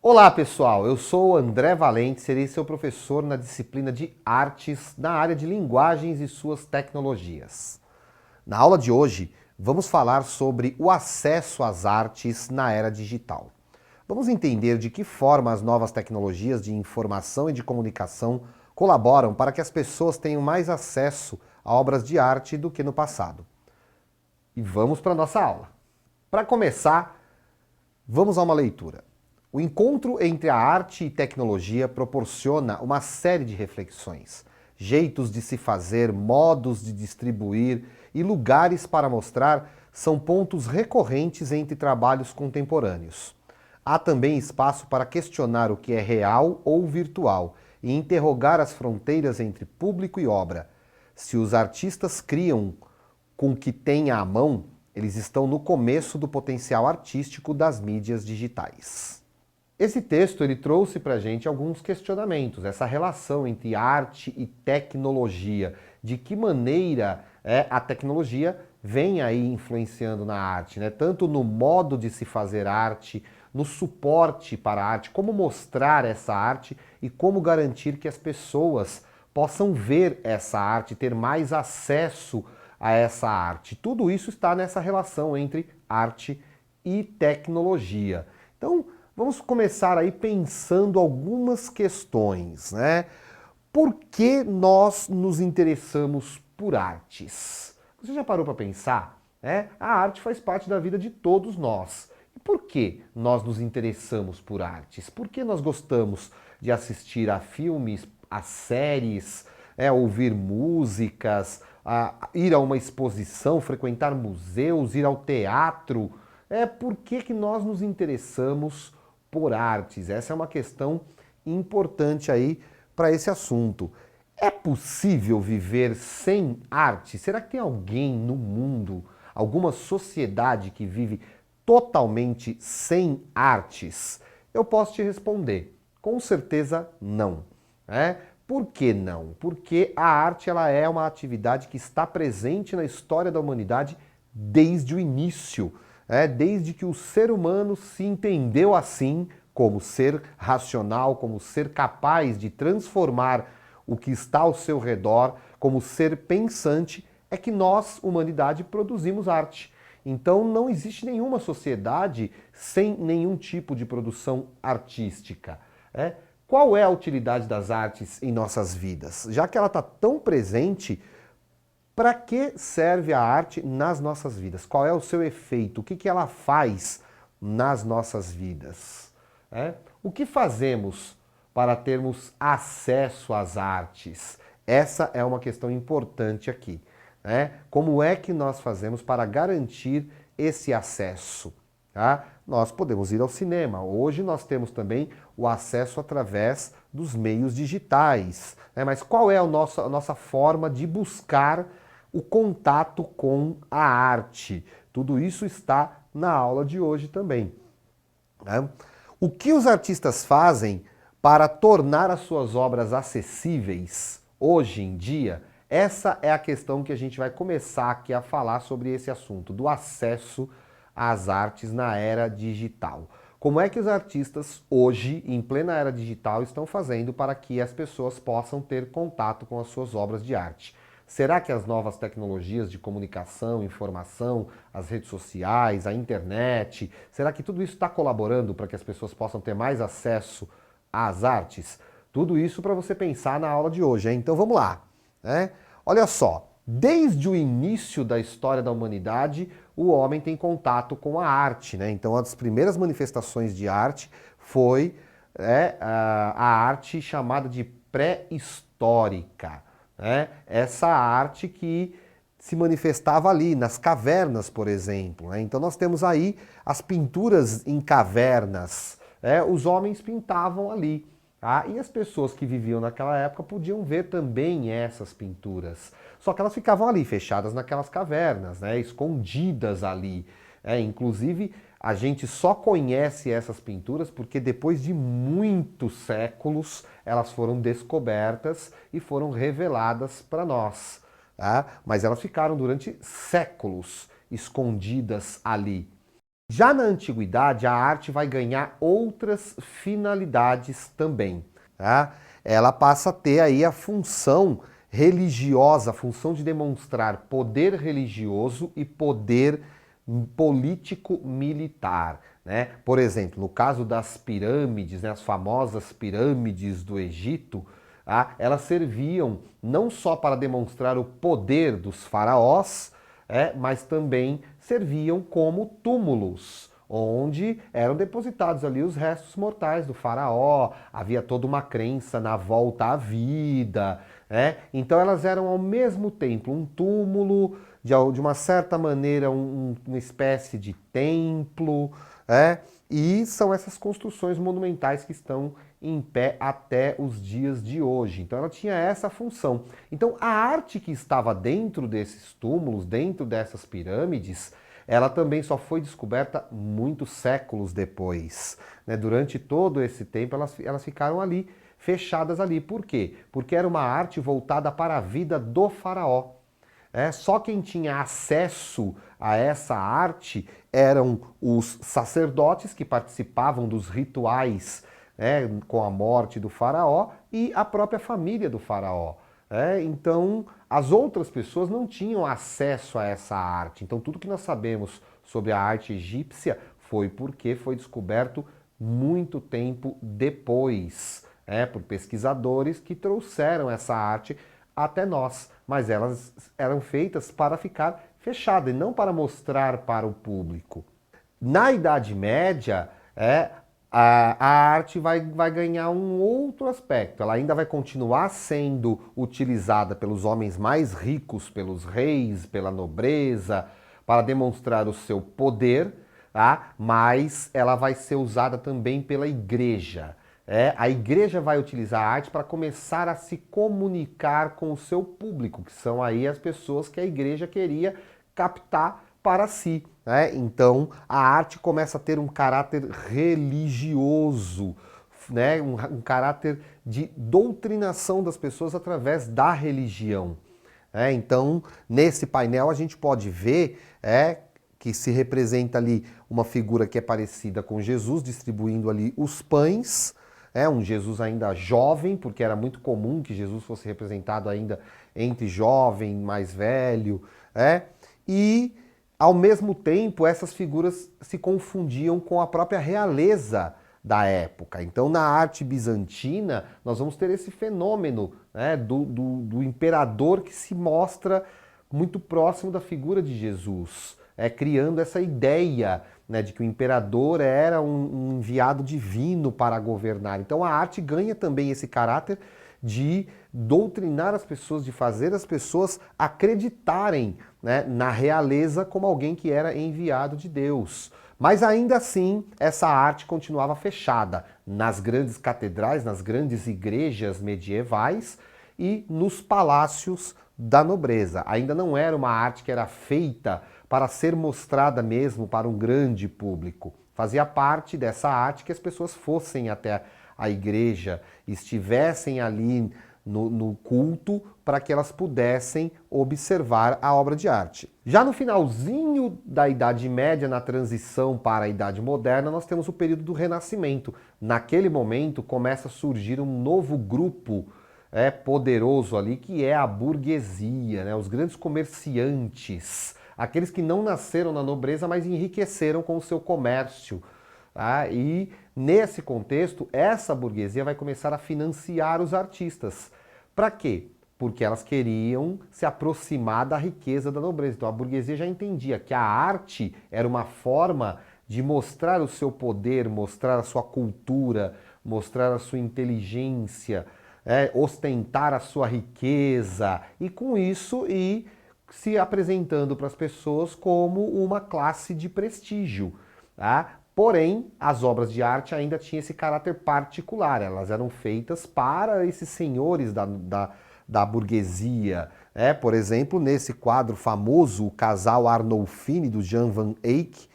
Olá pessoal, eu sou o André Valente, serei seu professor na disciplina de Artes na área de Linguagens e suas tecnologias. Na aula de hoje, vamos falar sobre o acesso às artes na era digital. Vamos entender de que forma as novas tecnologias de informação e de comunicação colaboram para que as pessoas tenham mais acesso a obras de arte do que no passado. E vamos para a nossa aula. Para começar, vamos a uma leitura. O encontro entre a arte e tecnologia proporciona uma série de reflexões, jeitos de se fazer, modos de distribuir e lugares para mostrar são pontos recorrentes entre trabalhos contemporâneos. Há também espaço para questionar o que é real ou virtual e interrogar as fronteiras entre público e obra. Se os artistas criam com o que têm à mão, eles estão no começo do potencial artístico das mídias digitais. Esse texto ele trouxe para a gente alguns questionamentos, essa relação entre arte e tecnologia, de que maneira a tecnologia vem aí influenciando na arte, né? Tanto no modo de se fazer arte, no suporte para a arte, como mostrar essa arte e como garantir que as pessoas possam ver essa arte, ter mais acesso a essa arte. Tudo isso está nessa relação entre arte e tecnologia. Então, vamos começar aí pensando algumas questões, né? Por que nós nos interessamos por artes? Você já parou para pensar? Né? A arte faz parte da vida de todos nós. E por que nós nos interessamos por artes? Por que nós gostamos de assistir a filmes, a séries, ouvir músicas, ir a uma exposição, frequentar museus, ir ao teatro? Por que nós nos interessamos por artes? Essa é uma questão importante aí para esse assunto. É possível viver sem arte? Será que tem alguém no mundo, alguma sociedade que vive totalmente sem artes? Eu posso te responder, com certeza não. Por que não? Porque a arte ela é uma atividade que está presente na história da humanidade desde o início. Desde que o ser humano se entendeu assim, como ser racional, como ser capaz de transformar o que está ao seu redor, como ser pensante, é que nós, humanidade, produzimos arte. Então não existe nenhuma sociedade sem nenhum tipo de produção artística. Qual é a utilidade das artes em nossas vidas? Já que ela está tão presente, para que serve a arte nas nossas vidas? Qual é o seu efeito? O que ela faz nas nossas vidas? O que fazemos para termos acesso às artes? Essa é uma questão importante aqui. Como é que nós fazemos para garantir esse acesso? Nós podemos ir ao cinema. Hoje nós temos também o acesso através dos meios digitais. Mas qual é a nossa forma de buscar o contato com a arte? Tudo isso está na aula de hoje também. O que os artistas fazem para tornar as suas obras acessíveis hoje em dia? Essa é a questão que a gente vai começar aqui a falar sobre esse assunto, do acesso às artes na era digital. Como é que os artistas hoje, em plena era digital, estão fazendo para que as pessoas possam ter contato com as suas obras de arte? Será que as novas tecnologias de comunicação, informação, as redes sociais, a internet, será que tudo isso está colaborando para que as pessoas possam ter mais acesso às artes? Tudo isso para você pensar na aula de hoje, hein? Então vamos lá. Olha só, desde o início da história da humanidade, o homem tem contato com a arte, Então uma das primeiras manifestações de arte foi a arte chamada de pré-histórica. Essa arte que se manifestava ali, nas cavernas, por exemplo. Então nós temos aí as pinturas em cavernas. Os homens pintavam ali. E as pessoas que viviam naquela época podiam ver também essas pinturas. Só que elas ficavam ali, fechadas naquelas cavernas, escondidas ali. Inclusive, a gente só conhece essas pinturas porque depois de muitos séculos elas foram descobertas e foram reveladas para nós. Mas elas ficaram durante séculos escondidas ali. Já na antiguidade, a arte vai ganhar outras finalidades também, tá? Ela passa a ter aí a função religiosa, a função de demonstrar poder religioso e poder político-militar, né? Por exemplo, no caso das pirâmides, né, as famosas pirâmides do Egito, elas serviam não só para demonstrar o poder dos faraós, mas também serviam como túmulos, onde eram depositados ali os restos mortais do faraó, havia toda uma crença na volta à vida, né? Então elas eram ao mesmo tempo um túmulo, de uma certa maneira uma espécie de templo, e são essas construções monumentais que estão em pé até os dias de hoje. Então ela tinha essa função. Então a arte que estava dentro desses túmulos, dentro dessas pirâmides, ela também só foi descoberta muitos séculos depois, né? Durante todo esse tempo elas ficaram ali, fechadas ali. Por quê? Porque era uma arte voltada para a vida do faraó. Só quem tinha acesso a essa arte eram os sacerdotes que participavam dos rituais, com a morte do faraó, e a própria família do faraó. Então, as outras pessoas não tinham acesso a essa arte. Então, tudo que nós sabemos sobre a arte egípcia foi porque foi descoberto muito tempo depois, por pesquisadores que trouxeram essa arte até nós, mas elas eram feitas para ficar fechada e não para mostrar para o público. Na Idade Média, a arte vai ganhar um outro aspecto. Ela ainda vai continuar sendo utilizada pelos homens mais ricos, pelos reis, pela nobreza, para demonstrar o seu poder, tá? Mas ela vai ser usada também pela igreja. A igreja vai utilizar a arte para começar a se comunicar com o seu público, que são aí as pessoas que a igreja queria captar para si. Então a arte começa a ter um caráter religioso, né? Um caráter de doutrinação das pessoas através da religião. Então, nesse painel a gente pode ver que se representa ali uma figura que é parecida com Jesus, distribuindo ali os pães, um Jesus ainda jovem, porque era muito comum que Jesus fosse representado ainda entre jovem, mais velho, e ao mesmo tempo essas figuras se confundiam com a própria realeza da época. Então na arte bizantina nós vamos ter esse fenômeno do imperador que se mostra muito próximo da figura de Jesus, criando essa ideia de que o imperador era um enviado divino para governar. Então a arte ganha também esse caráter de doutrinar as pessoas, de fazer as pessoas acreditarem na realeza como alguém que era enviado de Deus. Mas ainda assim, essa arte continuava fechada nas grandes catedrais, nas grandes igrejas medievais e nos palácios da nobreza. Ainda não era uma arte que era feita para ser mostrada mesmo para um grande público. Fazia parte dessa arte que as pessoas fossem até a igreja, estivessem ali no culto, para que elas pudessem observar a obra de arte. Já no finalzinho da Idade Média, na transição para a Idade Moderna, nós temos o período do Renascimento. Naquele momento começa a surgir um novo grupo poderoso ali, que é a burguesia, os grandes comerciantes, aqueles que não nasceram na nobreza, mas enriqueceram com o seu comércio. E nesse contexto, essa burguesia vai começar a financiar os artistas. Para quê? Porque elas queriam se aproximar da riqueza da nobreza. Então a burguesia já entendia que a arte era uma forma de mostrar o seu poder, mostrar a sua cultura, mostrar a sua inteligência, ostentar a sua riqueza e com isso ir se apresentando para as pessoas como uma classe de prestígio. Porém, as obras de arte ainda tinham esse caráter particular, elas eram feitas para esses senhores da burguesia. Por exemplo, nesse quadro famoso, o casal Arnolfini, do Jan van Eyck,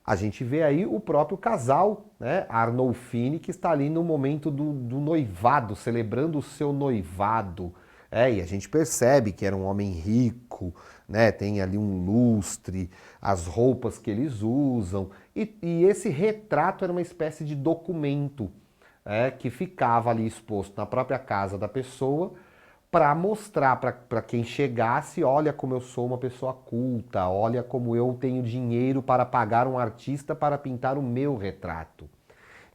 a gente vê aí o próprio casal Arnolfini, que está ali no momento do noivado, celebrando o seu noivado. E a gente percebe que era um homem rico, né? Tem ali um lustre, as roupas que eles usam, e esse retrato era uma espécie de documento, que ficava ali exposto na própria casa da pessoa para mostrar para quem chegasse, olha como eu sou uma pessoa culta, olha como eu tenho dinheiro para pagar um artista para pintar o meu retrato.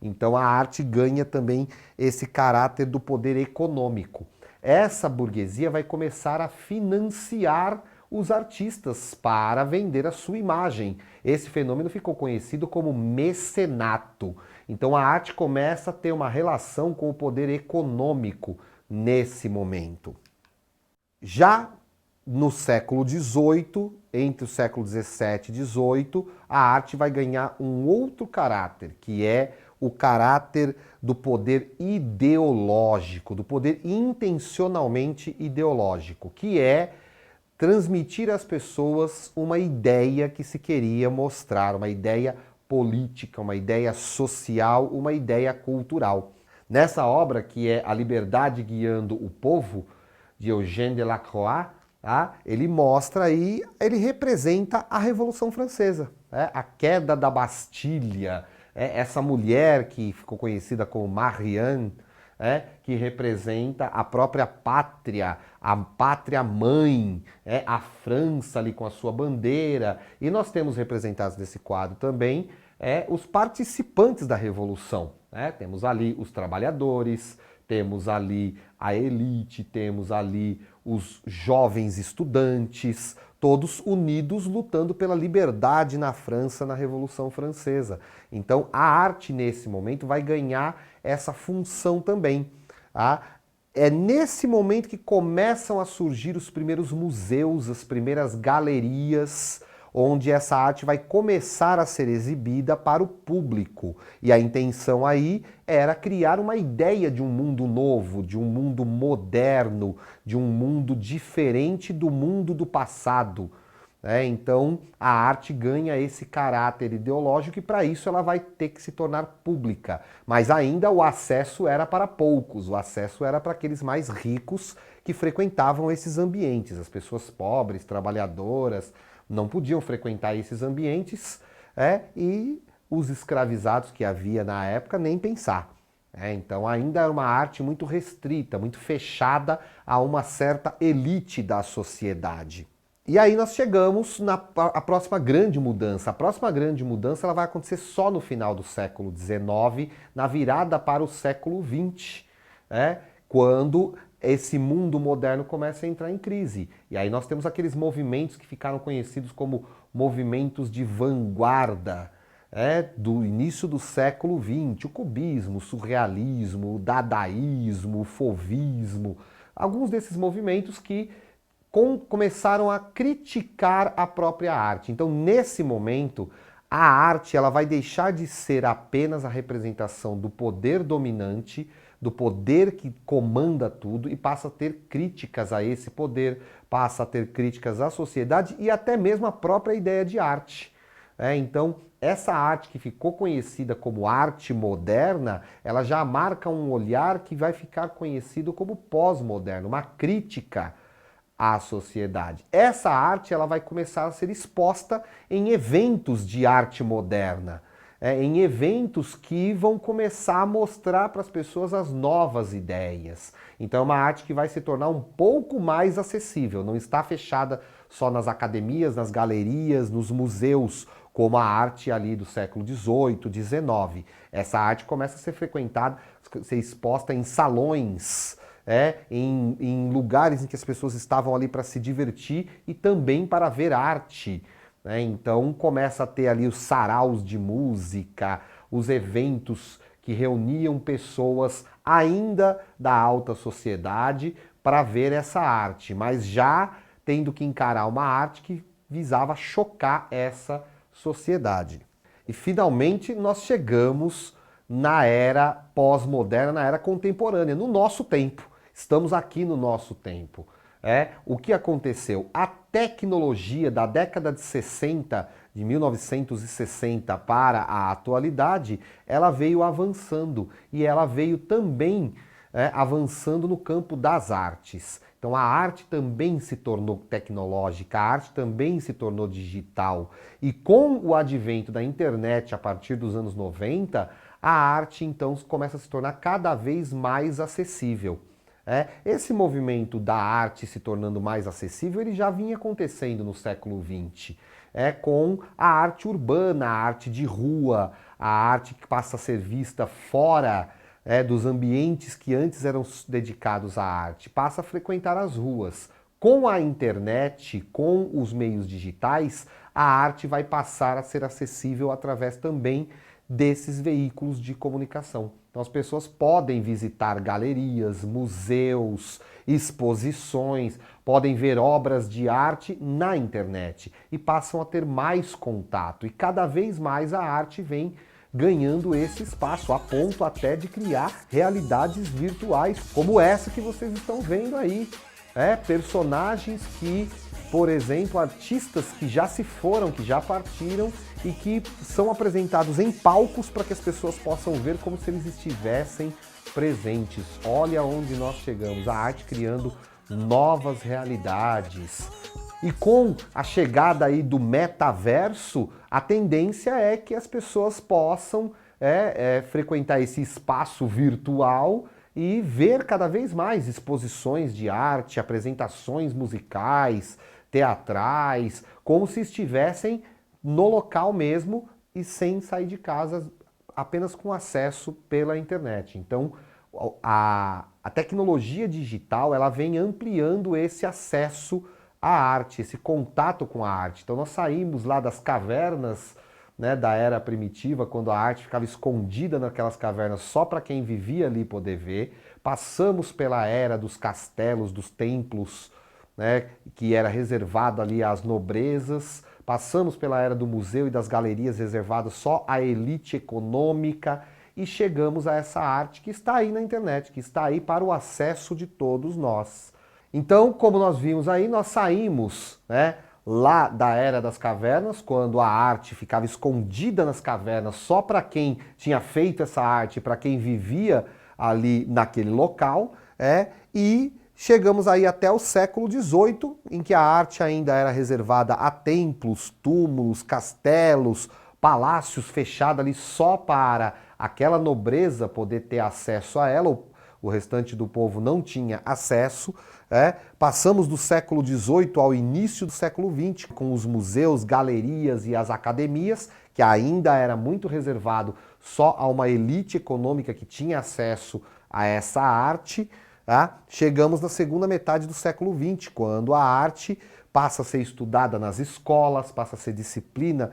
Então a arte ganha também esse caráter do poder econômico. Essa burguesia vai começar a financiar os artistas para vender a sua imagem. Esse fenômeno ficou conhecido como mecenato. Então a arte começa a ter uma relação com o poder econômico nesse momento. Já no século XVIII, entre o século XVII e XVIII, a arte vai ganhar um outro caráter, que é o caráter do poder ideológico, do poder intencionalmente ideológico, que é transmitir às pessoas uma ideia que se queria mostrar, uma ideia política, uma ideia social, uma ideia cultural. Nessa obra, que é A Liberdade Guiando o Povo, de Eugène Delacroix, ele mostra aí, ele representa a Revolução Francesa, a queda da Bastilha, essa mulher que ficou conhecida como Marianne, que representa a própria pátria, a pátria mãe, a França ali com a sua bandeira. E nós temos representados nesse quadro também os participantes da Revolução. Temos ali os trabalhadores, temos ali a elite, temos ali os jovens estudantes, todos unidos lutando pela liberdade na França, na Revolução Francesa. Então a arte nesse momento vai ganhar essa função também. É nesse momento que começam a surgir os primeiros museus, as primeiras galerias, onde essa arte vai começar a ser exibida para o público. E a intenção aí era criar uma ideia de um mundo novo, de um mundo moderno, de um mundo diferente do mundo do passado. Então a arte ganha esse caráter ideológico e para isso ela vai ter que se tornar pública. Mas ainda o acesso era para poucos, o acesso era para aqueles mais ricos que frequentavam esses ambientes. As pessoas pobres, trabalhadoras, não podiam frequentar esses ambientes, e os escravizados que havia na época nem pensar. Então ainda era uma arte muito restrita, muito fechada a uma certa elite da sociedade. E aí nós chegamos na próxima grande mudança. A próxima grande mudança ela vai acontecer só no final do século XIX, na virada para o século XX, quando esse mundo moderno começa a entrar em crise. E aí nós temos aqueles movimentos que ficaram conhecidos como movimentos de vanguarda, do início do século XX, o cubismo, o surrealismo, o dadaísmo, o fauvismo, alguns desses movimentos que começaram a criticar a própria arte. Então, nesse momento, a arte ela vai deixar de ser apenas a representação do poder dominante, do poder que comanda tudo e passa a ter críticas a esse poder, passa a ter críticas à sociedade e até mesmo à própria ideia de arte. Então, essa arte que ficou conhecida como arte moderna, ela já marca um olhar que vai ficar conhecido como pós-moderno, uma crítica à sociedade. Essa arte ela vai começar a ser exposta em eventos de arte moderna, em eventos que vão começar a mostrar para as pessoas as novas ideias. Então é uma arte que vai se tornar um pouco mais acessível, não está fechada só nas academias, nas galerias, nos museus, como a arte ali do século XVIII, XIX. Essa arte começa a ser frequentada, ser exposta em salões, em lugares em que as pessoas estavam ali para se divertir e também para ver arte. Então começa a ter ali os saraus de música, os eventos que reuniam pessoas ainda da alta sociedade para ver essa arte, mas já tendo que encarar uma arte que visava chocar essa sociedade. E finalmente nós chegamos na era pós-moderna, na era contemporânea, no nosso tempo. Estamos aqui no nosso tempo. O que aconteceu? A tecnologia da década de 60, de 1960 para a atualidade, ela veio avançando e ela veio também avançando no campo das artes. Então a arte também se tornou tecnológica, a arte também se tornou digital. E com o advento da internet a partir dos anos 90, a arte então começa a se tornar cada vez mais acessível. Esse movimento da arte se tornando mais acessível, ele já vinha acontecendo no século XX, com a arte urbana, a arte de rua, a arte que passa a ser vista fora dos ambientes que antes eram dedicados à arte, passa a frequentar as ruas. Com a internet, com os meios digitais, a arte vai passar a ser acessível através também desses veículos de comunicação. Então as pessoas podem visitar galerias, museus, exposições, podem ver obras de arte na internet e passam a ter mais contato. E cada vez mais a arte vem ganhando esse espaço, a ponto até de criar realidades virtuais, como essa que vocês estão vendo aí. Personagens que, por exemplo, artistas que já se foram, que já partiram e que são apresentados em palcos para que as pessoas possam ver como se eles estivessem presentes. Olha onde nós chegamos, a arte criando novas realidades. E com a chegada aí do metaverso, a tendência é que as pessoas possam frequentar esse espaço virtual e ver cada vez mais exposições de arte, apresentações musicais, teatrais, como se estivessem no local mesmo e sem sair de casa, apenas com acesso pela internet. Então, a tecnologia digital, ela vem ampliando esse acesso à arte, esse contato com a arte. Então nós saímos lá das cavernas, da era primitiva, quando a arte ficava escondida naquelas cavernas só para quem vivia ali poder ver. Passamos pela era dos castelos, dos templos, que era reservado ali às nobrezas. Passamos pela era do museu e das galerias reservadas só à elite econômica e chegamos a essa arte que está aí na internet, que está aí para o acesso de todos nós. Então, como nós vimos aí, nós saímos lá da era das cavernas, quando a arte ficava escondida nas cavernas só para quem tinha feito essa arte, para quem vivia ali naquele local, e chegamos aí até o século XVIII, em que a arte ainda era reservada a templos, túmulos, castelos, palácios fechados ali só para aquela nobreza poder ter acesso a ela, o restante do povo não tinha acesso. Passamos do século XVIII ao início do século XX, com os museus, galerias e as academias, que ainda era muito reservado só a uma elite econômica que tinha acesso a essa arte. Chegamos na segunda metade do século XX, quando a arte passa a ser estudada nas escolas, passa a ser disciplina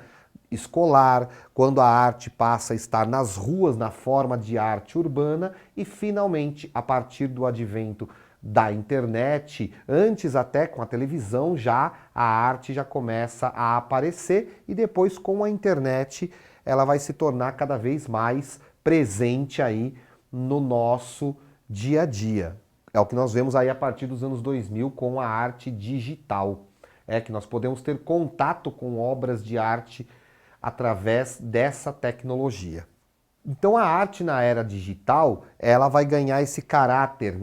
escolar, quando a arte passa a estar nas ruas na forma de arte urbana e, finalmente, a partir do advento da internet, antes até com a televisão, já a arte já começa a aparecer e depois com a internet ela vai se tornar cada vez mais presente aí no nosso dia a dia. É o que nós vemos aí a partir dos anos 2000 com a arte digital. Que nós podemos ter contato com obras de arte através dessa tecnologia. Então a arte na era digital, ela vai ganhar esse caráter,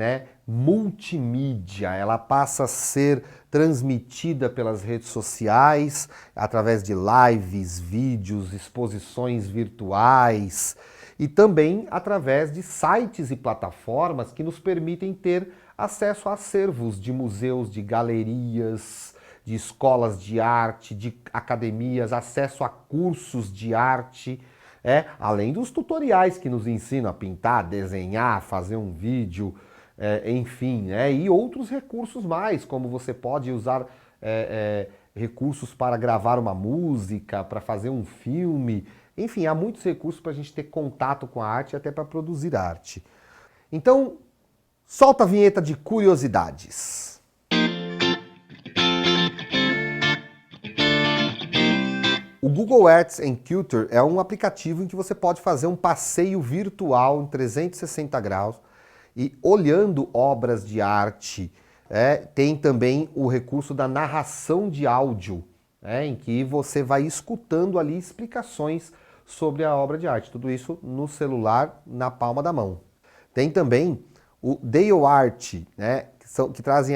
multimídia, ela passa a ser transmitida pelas redes sociais, através de lives, vídeos, exposições virtuais e também através de sites e plataformas que nos permitem ter acesso a acervos de museus, de galerias, de escolas de arte, de academias, acesso a cursos de arte, além dos tutoriais que nos ensinam a pintar, desenhar, fazer um vídeo, enfim, e outros recursos mais, como você pode usar recursos para gravar uma música, para fazer um filme, enfim, há muitos recursos para a gente ter contato com a arte e até para produzir arte. Então, solta a vinheta de curiosidades. O Google Earth Encounter é um aplicativo em que você pode fazer um passeio virtual em 360 graus e olhando obras de arte. Tem também o recurso da narração de áudio, em que você vai escutando ali explicações sobre a obra de arte. Tudo isso no celular, na palma da mão. Tem também o DaleArt, né, que traz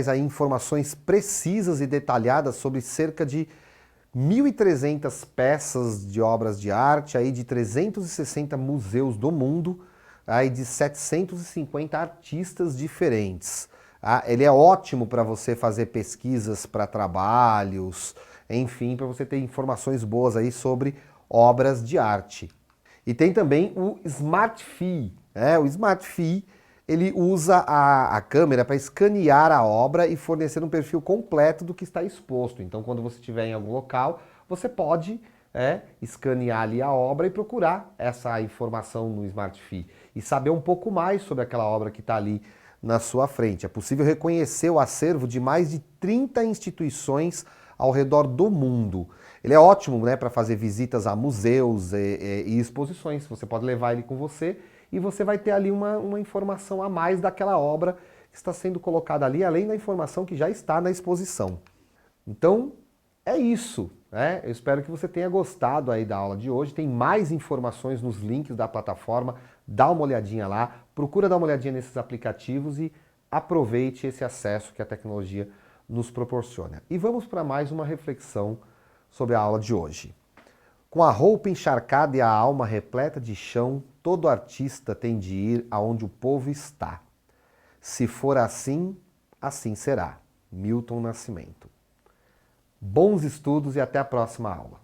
aí informações precisas e detalhadas sobre cerca de 1.300 peças de obras de arte aí de 360 museus do mundo, aí de 750 artistas diferentes. Ele é ótimo para você fazer pesquisas para trabalhos, enfim, para você ter informações boas aí sobre obras de arte. E tem também o SmartFi. O SmartFi, ele usa a câmera para escanear a obra e fornecer um perfil completo do que está exposto. Então, quando você estiver em algum local, você pode escanear ali a obra e procurar essa informação no SmartFi e saber um pouco mais sobre aquela obra que está ali na sua frente. É possível reconhecer o acervo de mais de 30 instituições ao redor do mundo. Ele é ótimo, né, para fazer visitas a museus e exposições. Você pode levar ele com você e você vai ter ali uma informação a mais daquela obra que está sendo colocada ali, além da informação que já está na exposição. Então, é isso, né? Eu espero que você tenha gostado aí da aula de hoje. Tem mais informações nos links da plataforma. Dá uma olhadinha lá, procura dar uma olhadinha nesses aplicativos e aproveite esse acesso que a tecnologia nos proporciona. E vamos para mais uma reflexão sobre a aula de hoje. Com a roupa encharcada e a alma repleta de chão, todo artista tem de ir aonde o povo está. Se for assim, assim será. Milton Nascimento. Bons estudos e até a próxima aula.